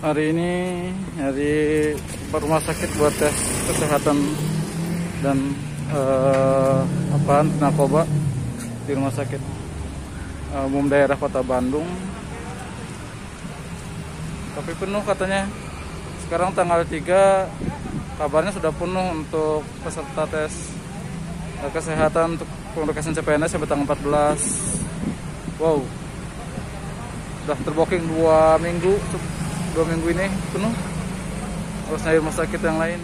Hari ini hari rumah sakit buat tes kesehatan dan narkoba di rumah sakit umum daerah Kota Bandung. Tapi penuh katanya. Sekarang tanggal 3 kabarnya sudah penuh untuk peserta tes kesehatan untuk pemberkasan CPNS sampai tanggal 14. Wow, sudah terbooking 2 minggu ini penuh, harus nyari rumah sakit yang lain.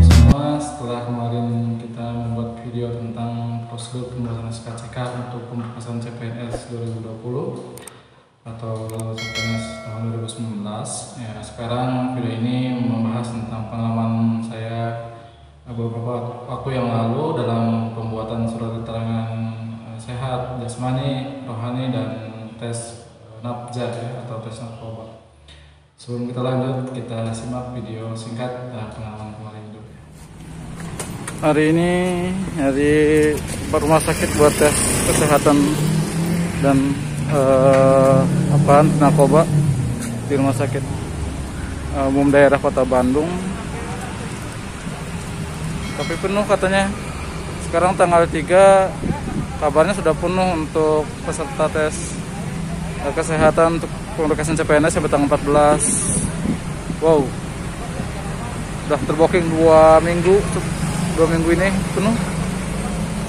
Semua, setelah kemarin kita membuat video tentang prosedur pembuatan SKCK untuk pemberkasan CPNS 2020 atau CPNS tahun 2019, ya, sekarang video ini membahas tentang pengalaman saya beberapa waktu yang lalu dalam pembuatan surat keterangan sehat jasmani, rohani, dan tes nafza atau tes narkoba. Sebelum kita lanjut, kita simak video singkat pengalaman kemarin itu. Hari ini hari rumah sakit buat tes kesehatan dan narkoba di rumah sakit umum daerah Kota Bandung. Tapi penuh katanya. Sekarang tanggal 3 kabarnya sudah penuh untuk peserta tes kesehatan untuk pemberkasan CPNS sampai tanggal 14. Wow, sudah terbooking 2 minggu ini penuh,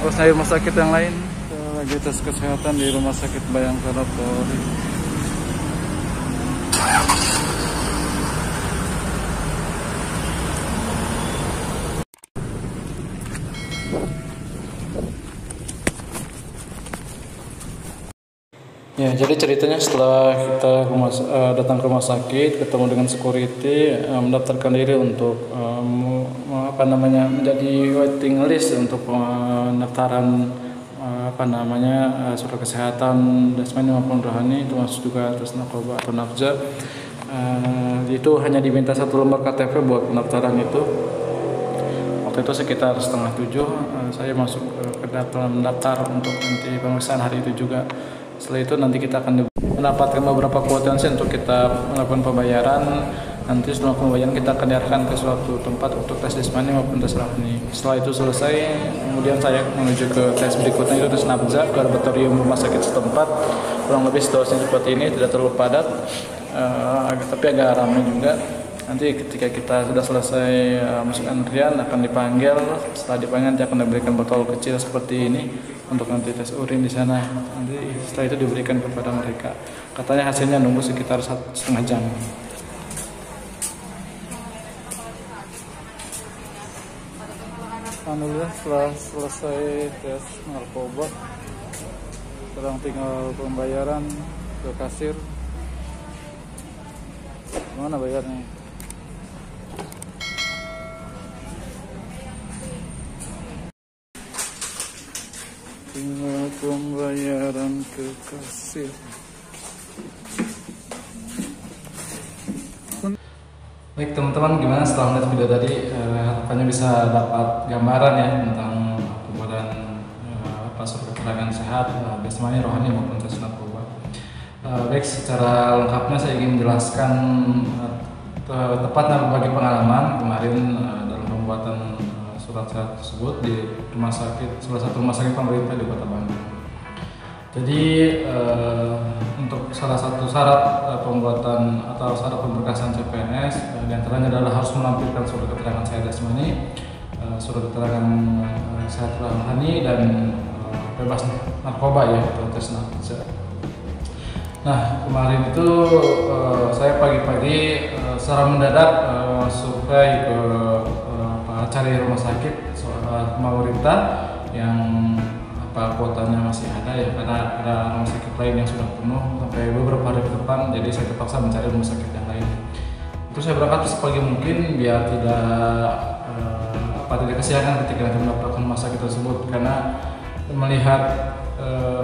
harus nyari rumah sakit yang lain. Kita lagi tes kesehatan di Rumah Sakit Bayangkara Polri. Ya, jadi ceritanya setelah kita datang ke rumah sakit, ketemu dengan security, mendaftarkan diri untuk menjadi waiting list untuk pendaftaran surat kesehatan jasmani maupun rohani, termasuk juga tes narkoba atau nafza. Itu hanya diminta 1 lembar KTP buat pendaftaran itu. Waktu itu sekitar 6:30 saya masuk ke dalam daftar untuk nanti pemeriksaan hari itu juga. Setelah itu nanti kita akan mendapatkan beberapa kuotiansi untuk kita melakukan pembayaran. Nanti setelah pembayaran kita akan diarahkan ke suatu tempat untuk tes jasmani maupun tes rohani. Setelah itu selesai, kemudian saya menuju ke tes berikutnya, itu tes nafza ke laboratorium rumah sakit setempat. Kurang lebih situasinya seperti ini, tidak terlalu padat, tapi agak ramai juga. Nanti ketika kita sudah selesai masuk antrian akan dipanggil. Setelah dipanggil nanti akan diberikan botol kecil seperti ini untuk nanti tes urin di sana. Nanti setelah itu diberikan kepada mereka. Katanya hasilnya nunggu sekitar 1,5 jam. Alhamdulillah setelah selesai tes narkoba, sekarang tinggal pembayaran ke kasir. Mana bayarnya? Tinggal pembayaran ke kasir. Baik teman-teman, gimana setelah melihat video tadi? Harapannya bisa dapat gambaran ya tentang pembuatan surat keterangan sehat jasmani, rohani maupun tes narkoba. Baik, secara lengkapnya saya ingin menjelaskan tepatnya berbagai pengalaman kemarin dalam pembuatan surat sehat tersebut di rumah sakit, salah satu rumah sakit pemerintah di Kota Bandung. Jadi untuk salah satu syarat pembuatan atau syarat pemberkasan CPNS diantaranya adalah harus melampirkan surat keterangan sehat jasmani, surat keterangan sehat rohani, dan bebas narkoba ya atau tes nafza. Nah, kemarin itu saya pagi-pagi secara mendadak survei ke cari rumah sakit pemerintah yang kuotanya masih ada ya, karena ada rumah sakit lain yang sudah penuh sampai beberapa hari ke depan. Jadi saya terpaksa mencari rumah sakit yang lain. Itu saya berangkat sepagi mungkin biar tidak kesiangan ketika nanti mendapatkan rumah sakit tersebut, karena melihat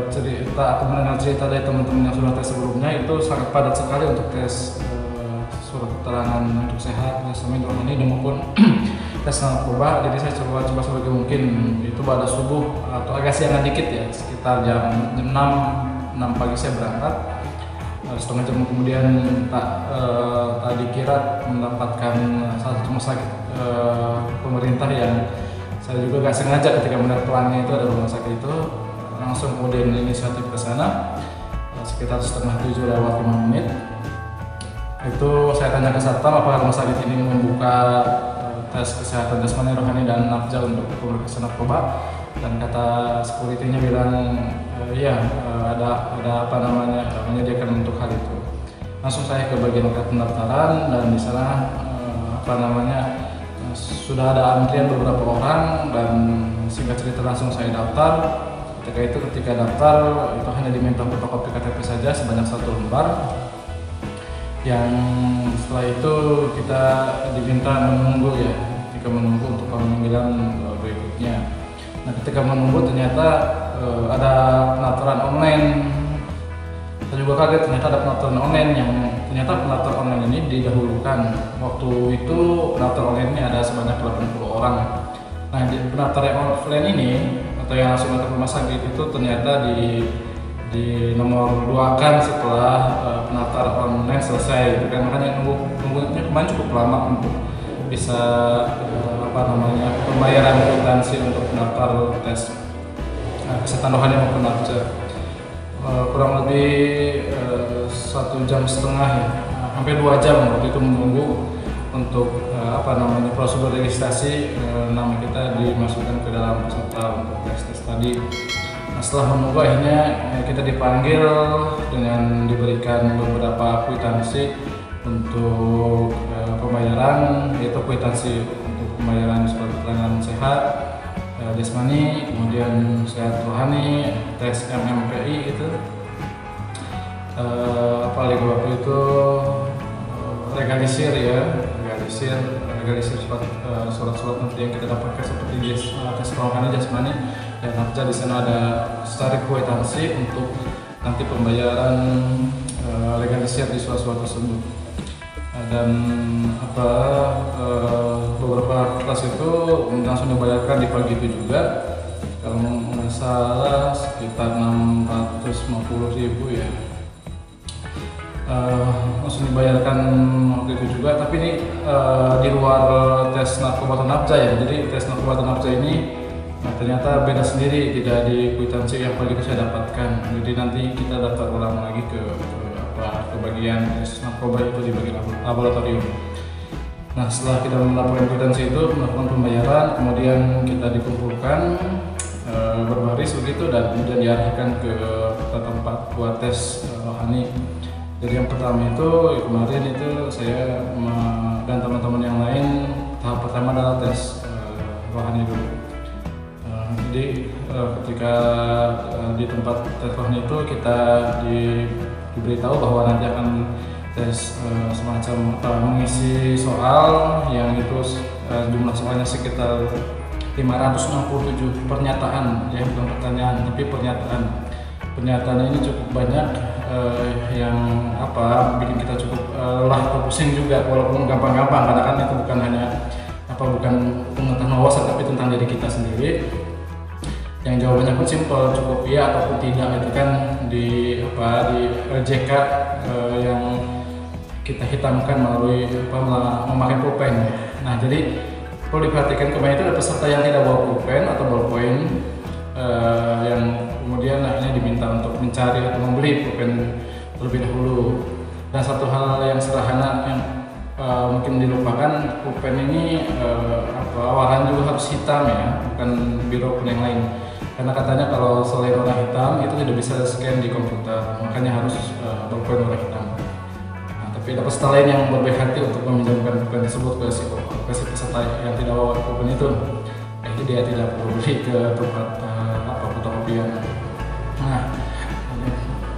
cerita atau mendengar cerita dari teman-teman yang sudah tes sebelumnya itu sangat padat sekali untuk tes surat keterangan untuk sehat, jasmani, rohani, maupun tes narkoba. Jadi saya coba sebagai mungkin itu pada subuh atau agak siangan dikit ya, sekitar jam 6 pagi saya berangkat. Setengah jam kemudian tak dikira mendapatkan salah satu rumah sakit pemerintah yang saya juga gak sengaja ketika melihat pelannya itu ada rumah sakit itu, langsung kemudian inisiatif ke sana. Sekitar setengah 7 lewat 5 menit itu saya tanya ke satpam apakah rumah sakit ini membuka tes kesehatan jasmani, rohani, dan nafza untuk pemeriksaan narkoba, dan kata security-nya bilang ada apa namanya menyediakan untuk hal itu. Langsung saya ke bagian pendaftaran dan di sana sudah ada antrian beberapa orang, dan singkat cerita langsung saya daftar. Ketika daftar itu hanya diminta fotokopi KTP saja sebanyak 1 lembar. Yang setelah itu kita diminta menunggu ya, ketika menunggu untuk pemanggilan berikutnya. Nah, ketika menunggu ternyata ada pendaftaran online. Saya juga kaget ternyata ada pendaftaran online yang ternyata pendaftar online ini didahulukan. Waktu itu pendaftar online ini ada sebanyak 80 orang. Nah, di pendaftaran offline ini atau yang langsung datang ke rumah sakit itu ternyata di nomor 2 kan setelah pendaftar online selesai gitu kan. Makanya nunggunya kemarin cukup lama untuk bisa pembayaran kwitansi untuk pendaftar tes kesehatan rohani maupun nafza. Kurang lebih 1,5 jam ya, hampir 2 jam waktu itu menunggu untuk prosedur registrasi, nama kita dimasukkan ke dalam peserta untuk tes tadi. Nah, setelah menunggu akhirnya kita dipanggil dengan diberikan beberapa kwitansi untuk pembayaran, yaitu kwitansi untuk pembayaran surat keterangan sehat jasmani, kemudian sehat rohani, tes MMPI itu apalagi waktu itu legalisir surat-surat nanti yang kita dapatkan seperti tes rohani, jasmani, dan nafza. Di sana ada secara kwitansi untuk nanti pembayaran legalisir di surat-surat tersebut. Dan beberapa kelas itu langsung dibayarkan di pagi itu juga, kalau nggak salah sekitar 650.000 ya, langsung dibayarkan waktu itu juga. Tapi ini di luar tes narkoba atau nafza ya, jadi tes narkoba atau nafza ini ternyata beda sendiri, tidak di kwitansi yang pagi itu saya dapatkan. Jadi nanti kita daftar ulang lagi ke bagian tes narkoba itu di bagian laboratorium. Nah, setelah kita melaporkan kwitansi itu, melakukan pembayaran, kemudian kita dikumpulkan berbaris begitu, dan kemudian diarahkan ke tempat buat tes rohani. Jadi yang pertama itu kemarin itu saya dan teman-teman yang lain, tahap pertama adalah tes rohani dulu. Jadi ketika di tempat tes rohani itu kita diberitahu bahwa nanti akan tes semacam mengisi soal yang itu jumlah soalnya sekitar 567 pernyataan, ya bukan pertanyaan tapi pernyataan. Pernyataan ini cukup banyak, yang bikin kita cukup lelah atau pusing juga, walaupun gampang-gampang karena kan itu bukan hanya bukan pengetahuan wawasan tapi tentang diri kita sendiri. Yang jawabannya pun simpel, cukup iya ataupun tidak, itu kan di RJK yang kita hitamkan melalui memakai pulpen. Nah, jadi perlu diperhatikan kemarin itu ada peserta yang tidak bawa pulpen atau ballpoint, yang kemudian akhirnya diminta untuk mencari atau membeli pulpen terlebih dahulu. Dan satu hal yang sederhana yang mungkin dilupakan, pulpen ini warnanya juga harus hitam ya, bukan biru pun yang lain. Karena katanya kalau selain warna hitam itu tidak bisa scan di komputer, makanya harus pulpen warna hitam. Nah, tapi ada peserta lain yang berbaik hati untuk meminjamkan pulpen tersebut ke si peserta yang tidak bawa pulpen itu. Jadi dia tidak perlu beli ke tempat fotokopian.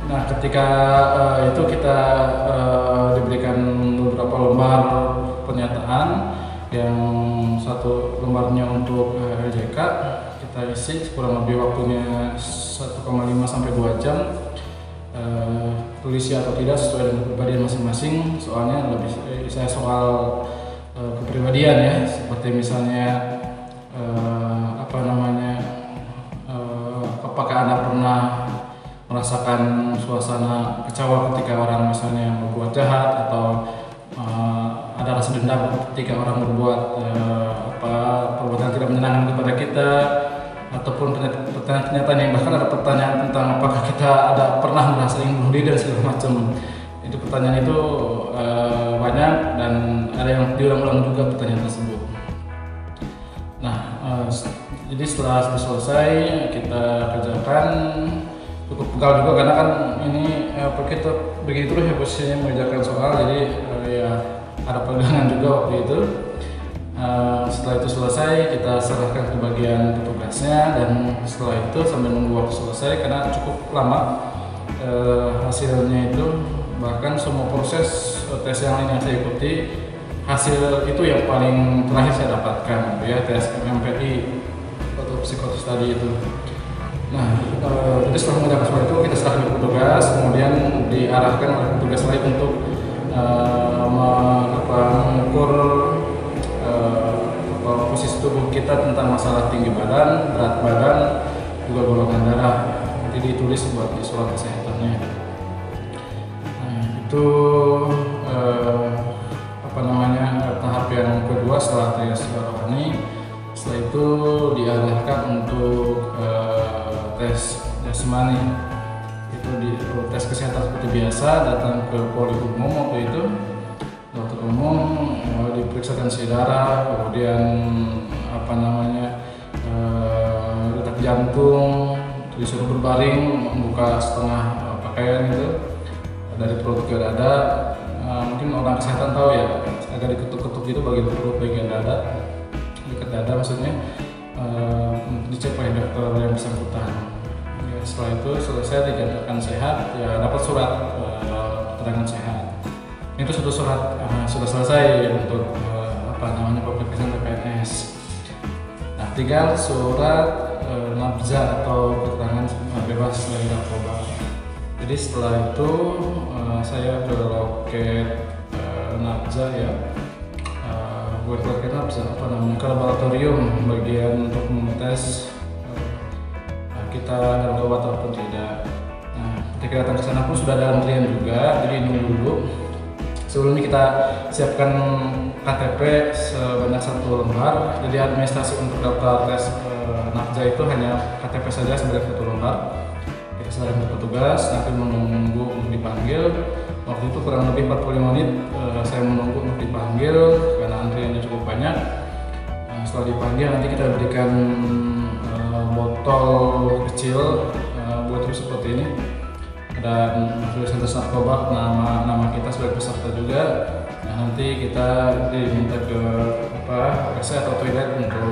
Nah, ketika itu kita diberikan beberapa lembar pernyataan, yang satu lembarnya untuk RJK kita isi kurang lebih waktunya 1,5 sampai 2 jam. Tulis ya atau tidak sesuai dengan kepribadian masing-masing. Soalnya lebih saya soal kepribadian ya, seperti misalnya apakah Anda pernah merasakan suasana kecewa ketika orang misalnya berbuat jahat, atau ada rasa dendam ketika orang berbuat perbuatan tidak menyenangkan kepada kita, ataupun pertanyaan-pertanyaan yang bahkan ada pertanyaan tentang apakah kita ada pernah merasa ingin bunuh diri dan segala macam. Itu pertanyaan itu banyak dan ada yang diulang-ulang juga pertanyaan tersebut. Nah, jadi setelah selesai kita kerjakan, cukup pegal juga karena kan ini kita begitu terus ya posisinya mengerjakan soal, jadi ya ada pegangan juga waktu itu. Setelah itu selesai, kita serahkan ke bagian petugasnya, dan setelah itu sambil nunggu waktu selesai karena cukup lama hasilnya itu, bahkan semua proses tes yang lain yang saya ikuti, hasil itu yang paling terakhir saya dapatkan ya, tes MMPI atau psikotes tadi itu. Nah, jadi setelah mengerjakan semua itu kita serahkan ke petugas, kemudian diarahkan oleh petugas lain untuk mengukur posisi tubuh kita tentang masalah tinggi badan, berat badan, juga golongan darah. Jadi ditulis buat di surat kesehatannya. Nah, itu tahap yang kedua setelah tes rohani. Setelah itu diarahkan untuk tes jasmani. Itu di tes kesehatan seperti biasa, datang ke poli umum waktu itu. Dokter umum diperiksa tensi darah, kemudian detak jantung, disuruh berbaring, membuka setengah pakaian itu dari perut ke dada. Mungkin orang kesehatan tahu ya, agak diketuk-ketuk gitu bagian perut, bagian dada, dekat dada maksudnya, dicek oleh dokter yang bersangkutan. Ya, setelah itu selesai dinyatakan sehat, ya dapat surat keterangan sehat. Itu sudah surat sudah selesai untuk pemeriksaan PPNS. Nah, tinggal surat nafza atau keterangan bebas dari narkoba. Jadi setelah itu saya ke loket nafza ya, buat loket nafza ke laboratorium bagian untuk mengetes kita narkoba ataupun tidak. Nah, ketika datang ke sana pun sudah ada antrian juga, jadi nunggu dulu. Sebelumnya kita siapkan KTP sebanyak 1 lembar. Jadi administrasi untuk daftar tes nafza itu hanya KTP saja sebanyak 1 lembar. Kita serahkan ke petugas, nanti menunggu untuk dipanggil. Waktu itu kurang lebih 45 menit saya menunggu untuk dipanggil karena antriannya cukup banyak. Setelah dipanggil nanti kita berikan botol kecil botol seperti ini, dan tulisan tes narkoba, nama kita sebagai peserta juga. Nah, nanti kita diminta ke WC atau toilet untuk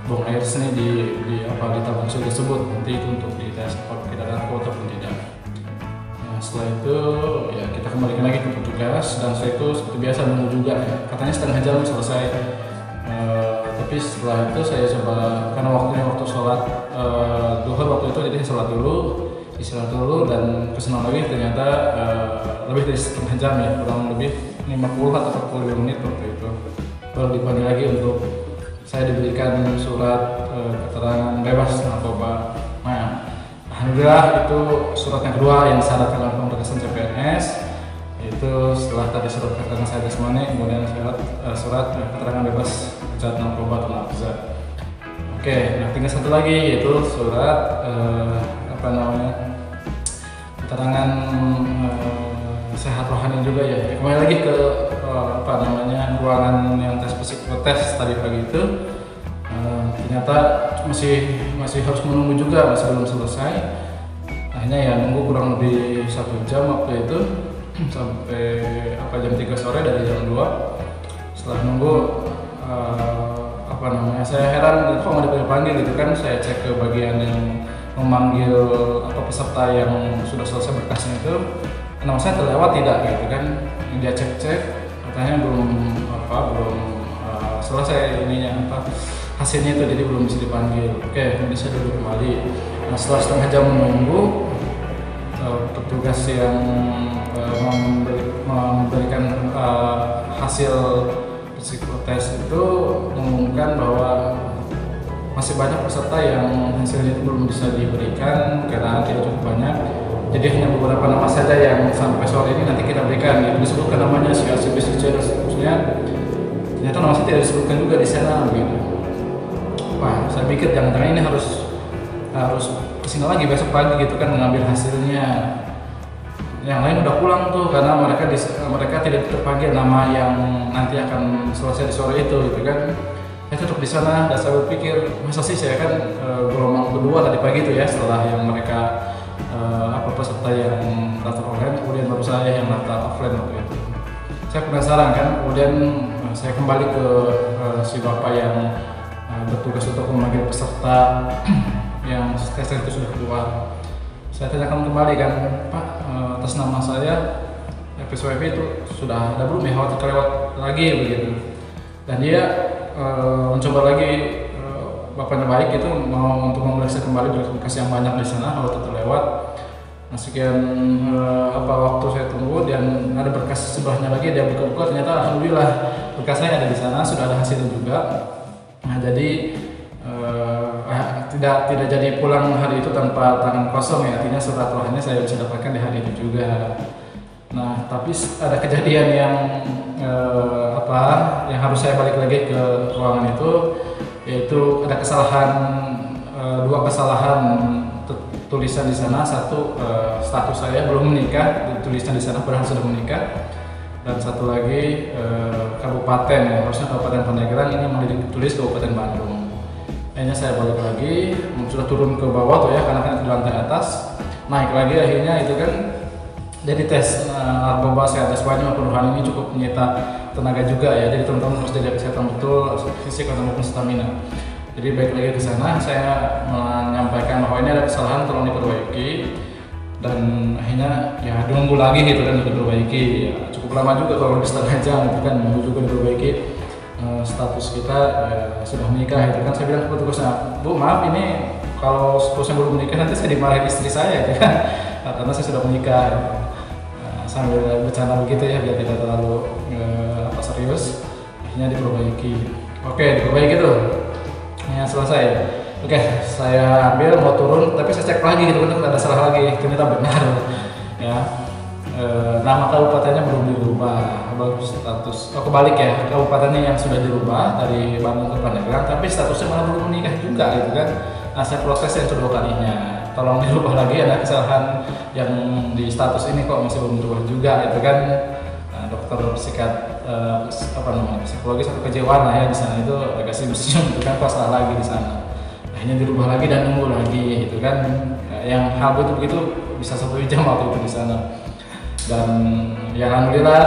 buang air seni di tabung susu tersebut. Nanti itu untuk dites apakah kita ada narkoba ataupun tidak. Nah, setelah itu ya kita kembalikan lagi ke petugas, dan setelah itu seperti biasa menunggu juga ya. Katanya setengah jam selesai. Tapi setelah itu saya coba, karena waktu sholat duhur waktu itu, jadi saya sholat dulu, istirahat dulu, dan kesana lagi ternyata lebih dari setengah jam ya, kurang lebih 50 atau 45 menit waktu itu. Baru dipanggil lagi untuk saya diberikan surat keterangan bebas narkoba. Nah, alhamdulillah itu surat yang kedua yang disyaratkan oleh pemeriksaan CPNS. Itu setelah tadi surat keterangan saya jasmani, kemudian surat keterangan bebas zat narkoba atau nafza. Oke, nah tinggal satu lagi yaitu surat keterangan sehat rohani juga ya. Kembali lagi ke ruangan yang tes psikotes tadi pagi itu, ternyata masih harus menunggu juga, masih belum selesai. Akhirnya ya nunggu kurang lebih 1 jam waktu itu, sampai jam 3 sore dari jam 2. Setelah nunggu saya heran kok nggak dipanggil gitu kan. Saya cek ke bagian yang memanggil peserta yang sudah selesai berkasnya itu, nama saya terlewat tidak gitu kan. Dia cek katanya belum selesai hasilnya itu, jadi belum bisa dipanggil. Oke, nanti saya duduk kembali. Nah, setelah setengah jam menunggu, petugas yang memberikan hasil psikotes itu mengumumkan bahwa masih banyak peserta yang hasilnya itu belum bisa diberikan karena tidak cukup banyak. Jadi hanya beberapa nama saja yang sampai sore ini nanti kita berikan. Itu disebutkan namanya si dan seterusnya. Ternyata nama saya tidak disebutkan juga di sana gitu. Wah, saya pikir jangan-jangan ini harus kesini lagi besok pagi gitu kan mengambil hasilnya. Yang lain udah pulang tuh karena mereka tidak terpanggil nama yang nanti akan selesai di sore itu gitu kan. Saya tetap di sana dan saya berpikir masa sih saya kan gelombang kedua tadi pagi itu ya, setelah yang mereka peserta yang daftar online, kemudian baru saya yang daftar offline waktu itu. Saya penasaran kan, kemudian saya kembali ke si bapak yang bertugas untuk memanggil peserta yang tes itu sudah keluar. Saya tanyakan kembali kan, Pak, atas nama saya PSWP itu sudah ada belum ya, khawatir kelewat lagi begitu. Dan dia mencoba lagi, bapaknya baik itu mau untuk memeriksa kembali berkas yang banyak di sana kalau terlewat. Nah, sekian waktu saya tunggu dan ada berkas sebelahnya lagi, dia buka-buka ternyata alhamdulillah berkasnya ada di sana, sudah ada hasilnya juga. Nah, jadi tidak jadi pulang hari itu tanpa tangan kosong ya, artinya surat rohani saya bisa dapatkan di hari itu juga. Nah, tapi ada kejadian yang yang harus saya balik lagi ke ruangan itu, yaitu ada kesalahan, dua kesalahan tulisan di sana. Satu, status saya belum menikah, tulisan di sana padahal sudah menikah. Dan satu lagi kabupaten ya, harusnya Kabupaten Pandeglang, ini mau ditulis Kabupaten Bandung. Akhirnya saya balik lagi, sudah turun ke bawah tuh ya, karena kan di lantai atas, naik lagi akhirnya itu kan. Jadi tes narkoba, saya tes banyak penuhan ini cukup menyita tenaga juga ya. Jadi teman-teman harus jaga kesehatan betul, fisik maupun stamina. Jadi balik lagi ke sana, saya menyampaikan bahwa ini ada kesalahan, tolong diperbaiki. Dan akhirnya ya nunggu lagi gitu kan diperbaiki. Ya, cukup lama juga, kalau lebih setengah jam gitu kan, nunggu juga diperbaiki. Status kita sudah menikah itu kan. Saya bilang ke petugasnya, Bu maaf ini kalau statusnya belum menikah nanti saya dimarahin istri saya gitu kan, karena saya sudah menikah. Sambil bercanda begitu ya biar tidak terlalu serius. Akhirnya diperbaiki. Oke, diperbaiki tuh ya, selesai. Oke, saya ambil mau turun tapi saya cek lagi gitu kan, ada salah lagi, ternyata benar ya. Nama kabupatennya belum dirubah, baru status kebalik ya, kabupatennya yang sudah dirubah dari Bandung ke Pandeglang, tapi statusnya malah belum menikah juga gitu kan. Nah, saya proses yang kedua kalinya, tolong dirubah lagi, ada kesalahan yang di status ini kok masih belum dirubah juga gitu kan. Nah, dokter psikologi satu kejiwaan lah ya di sana itu agak museum itu kan, kok salah lagi di sana. Akhirnya dirubah lagi dan nunggu lagi gitu kan. Yang hal begitu bisa 1 jam waktu itu di sana. Dan ya alhamdulillah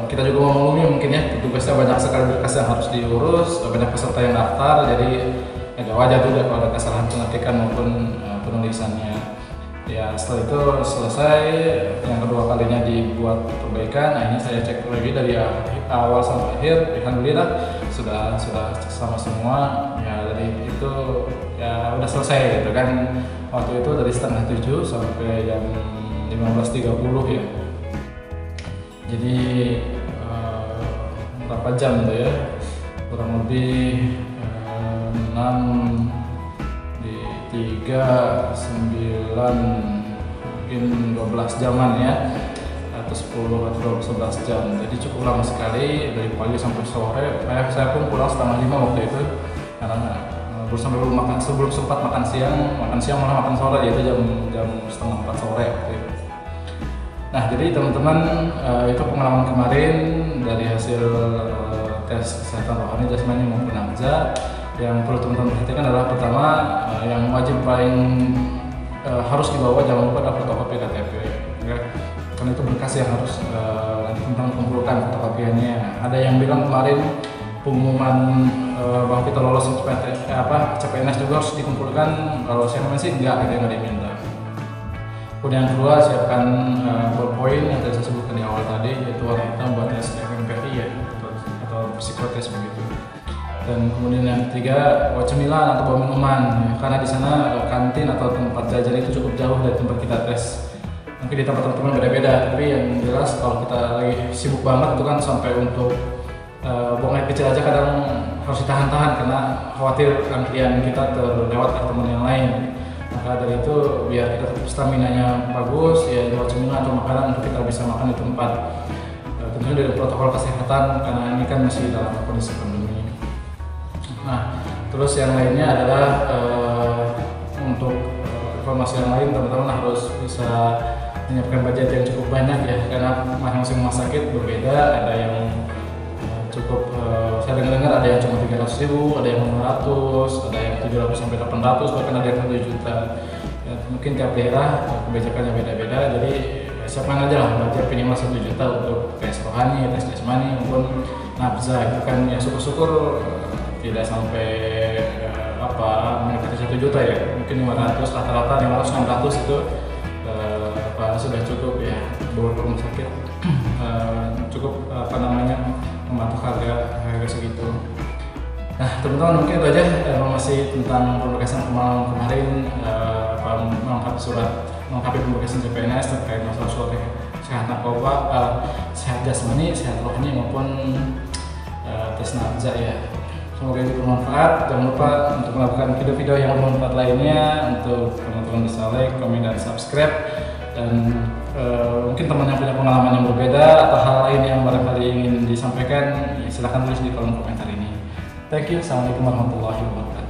kita juga memaklumi mungkin ya, petugasnya banyak sekali berkas yang harus diurus, banyak peserta yang daftar, jadi agak wajar juga kalau ada kesalahan pengetikan maupun penulisannya. Ya setelah itu selesai, yang kedua kalinya dibuat perbaikan. Akhirnya saya cek lagi dari awal sampai akhir, alhamdulillah sudah sama semua. Ya dari itu ya udah selesai gitu kan. Waktu itu dari setengah 7 sampai jam 15.30 ya. Jadi berapa jam tuh ya? Kurang lebih 6 di 3, 9, mungkin 12 jaman ya, atau 10 atau 11 jam. Jadi cukup lama sekali dari pagi sampai sore. Saya pun pulang setengah 5 waktu itu karena sebelum sempat makan siang malah makan sore, yaitu jam setengah 4 sore waktu itu. Nah, jadi teman-teman, itu pengalaman kemarin dari hasil tes kesehatan rohani, jasmani maupun nafza. Yang perlu teman-teman perhatikan adalah pertama, yang wajib paling harus dibawa, jangan lupa ada fotokopi KTP ya. Karena itu berkas yang harus teman-teman kumpulkan fotokopiannya. Ada yang bilang kemarin pengumuman bahwa kita lolos CPNS juga harus dikumpulkan. Kalau saya sih enggak, ada yang diminta. Kemudian yang kedua, siapkan ballpoint yang tadi saya sebutkan di awal tadi, yaitu warna hitam buat tes MMPI ya, atau psikotes begitu. Dan kemudian yang ketiga, bawa cemilan atau bawa minuman ya, karena di sana kantin atau tempat jajan itu cukup jauh dari tempat kita tes. mungkin di tempat teman-teman beda-beda, tapi yang jelas kalau kita lagi sibuk banget itu kan sampai untuk buang air kecil aja kadang harus ditahan-tahan karena khawatir antrian kita terlewat ke teman yang lain. Maka dari itu biar kita tetap stamina-nya bagus, ya buat cemilan atau makanan untuk kita bisa makan di tempat. Tentunya dari protokol kesehatan karena ini kan masih dalam kondisi pandemi. Nah, terus yang lainnya adalah untuk informasi yang lain, teman-teman harus bisa menyiapkan budget yang cukup banyak ya, karena masing-masing rumah sakit berbeda. Ada yang cukup, saya dengar ada yang cuma 300.000, ada yang 500, ada yang 700 sampai 800, bahkan ada yang 1 juta. Ya, mungkin tiap daerah kebijakannya beda-beda, jadi siapkan aja lah budget minimal 1 juta untuk tes rohani, tes jasmani maupun nafza. Itu kan ya syukur-syukur tidak sampai mendekati 1 juta ya, mungkin 500, rata-rata 500-600 itu sudah cukup ya, beberapa rumah sakit cukup mematok harga segitu. Nah teman-teman, mungkin itu aja informasi tentang pemberkasan kemarin, melengkapi pemberkasan CPNS terkait masalah surat sehat narkoba, sehat jasmani, sehat rohani maupun tes nafza ya. Semoga ini bermanfaat. Jangan lupa untuk melakukan video-video yang bermanfaat lainnya, untuk teman-teman bisa like, komen, dan subscribe. Dan mungkin teman yang punya pengalaman yang berbeda atau hal lain yang barangkali ingin disampaikan, silahkan tulis di kolom komentar ini. Thank you. Assalamualaikum warahmatullahi wabarakatuh.